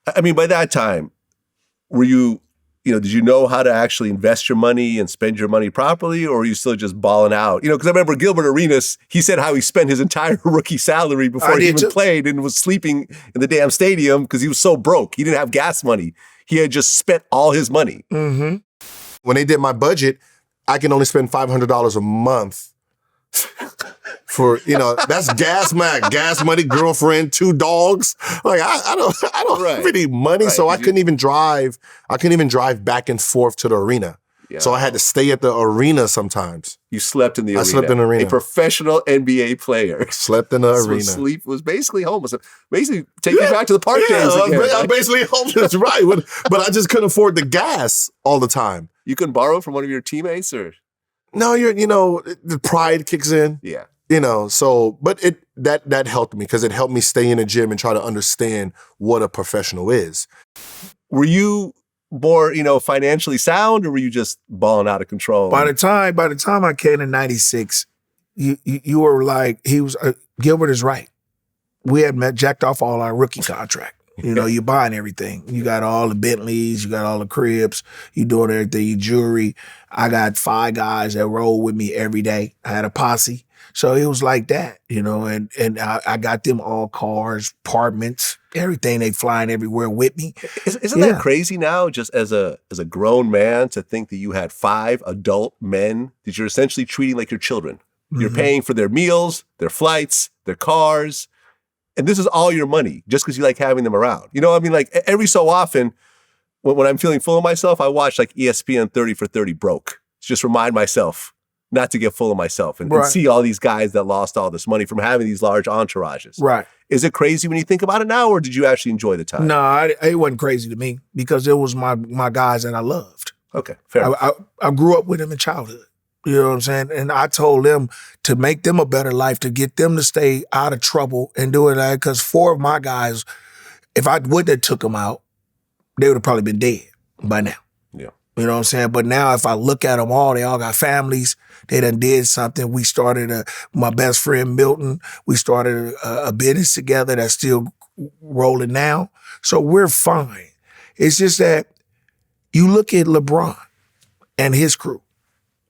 I mean, by that time, were you, did you know how to actually invest your money and spend your money properly, or were you still just balling out? Because I remember Gilbert Arenas, he said how he spent his entire rookie salary before he even played and was sleeping in the damn stadium because he was so broke. He didn't have gas money. He had just spent all his money. Mm-hmm. When they did my budget, I can only spend $500 a month for, that's gas money, girlfriend, 2 dogs. Like I don't have any money, so I couldn't even drive. I couldn't even drive back and forth to the arena. Yeah. So I had to stay at the arena sometimes. You slept in the arena. I slept in the arena. A professional NBA player. Slept in the arena. Sleep was basically homeless. Basically, take you back to the park days again. I'm basically homeless, right? But I just couldn't afford the gas all the time. You couldn't borrow from one of your teammates, or? No, the pride kicks in. Yeah. But that helped me because it helped me stay in the gym and try to understand what a professional is. Were you more, financially sound, or were you just balling out of control? By the time I came in '96, you were like, Gilbert is right. We had jacked off all our rookie contract. You're buying everything. You got all the Bentleys, you got all the cribs, you doing everything, your jewelry. I got 5 guys that roll with me every day. I had a posse. So it was like that, and I got them all cars, apartments, everything. They flying everywhere with me. Isn't that crazy now, just as a grown man, to think that you had 5 adult men that you're essentially treating like your children? Mm-hmm. You're paying for their meals, their flights, their cars. And this is all your money just because you like having them around. Like every so often when I'm feeling full of myself, I watch like ESPN 30 for 30 broke. To just remind myself not to get full of myself and see all these guys that lost all this money from having these large entourages. Right. Is it crazy when you think about it now, or did you actually enjoy the time? No, it wasn't crazy to me because it was my guys that I loved. Okay, fair enough. I grew up with them in childhood. You know what I'm saying? And I told them to make them a better life, to get them to stay out of trouble and do it like, because 4 of my guys, if I would have took them out, they would have probably been dead by now. Yeah. You know what I'm saying? But now if I look at them all, they all got families. They done did something. We started, my best friend Milton, we started a business together that's still rolling now. So we're fine. It's just that you look at LeBron and his crew.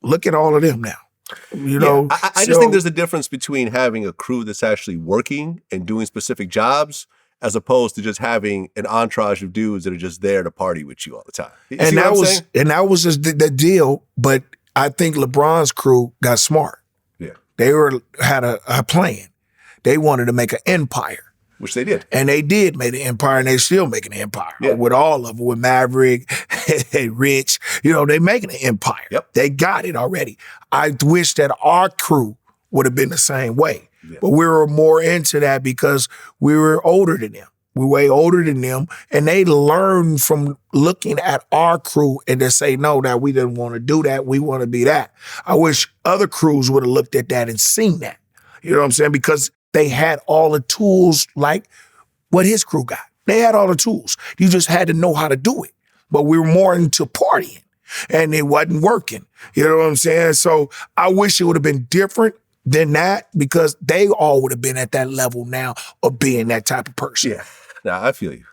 Look at all of them now. I just think there's a difference between having a crew that's actually working and doing specific jobs as opposed to just having an entourage of dudes that are just there to party with you all the time. And that was just the deal. But I think LeBron's crew got smart. Yeah. They had a plan. They wanted to make an empire. Which they did. And they did make an empire, and they still making an empire. Yeah. With all of them, with Maverick, Rich, they making an empire. Yep. They got it already. I wish that our crew would have been the same way. Yeah. But we were more into that because we were older than them. We way older than them, and they learned from looking at our crew and to say, no, that we didn't want to do that. We want to be that. I wish other crews would have looked at that and seen that. You know what I'm saying? Because they had all the tools like what his crew got. They had all the tools. You just had to know how to do it. But we were more into partying, and it wasn't working. You know what I'm saying? So I wish it would have been different than that because they all would have been at that level now of being that type of person. Yeah. No, I feel you.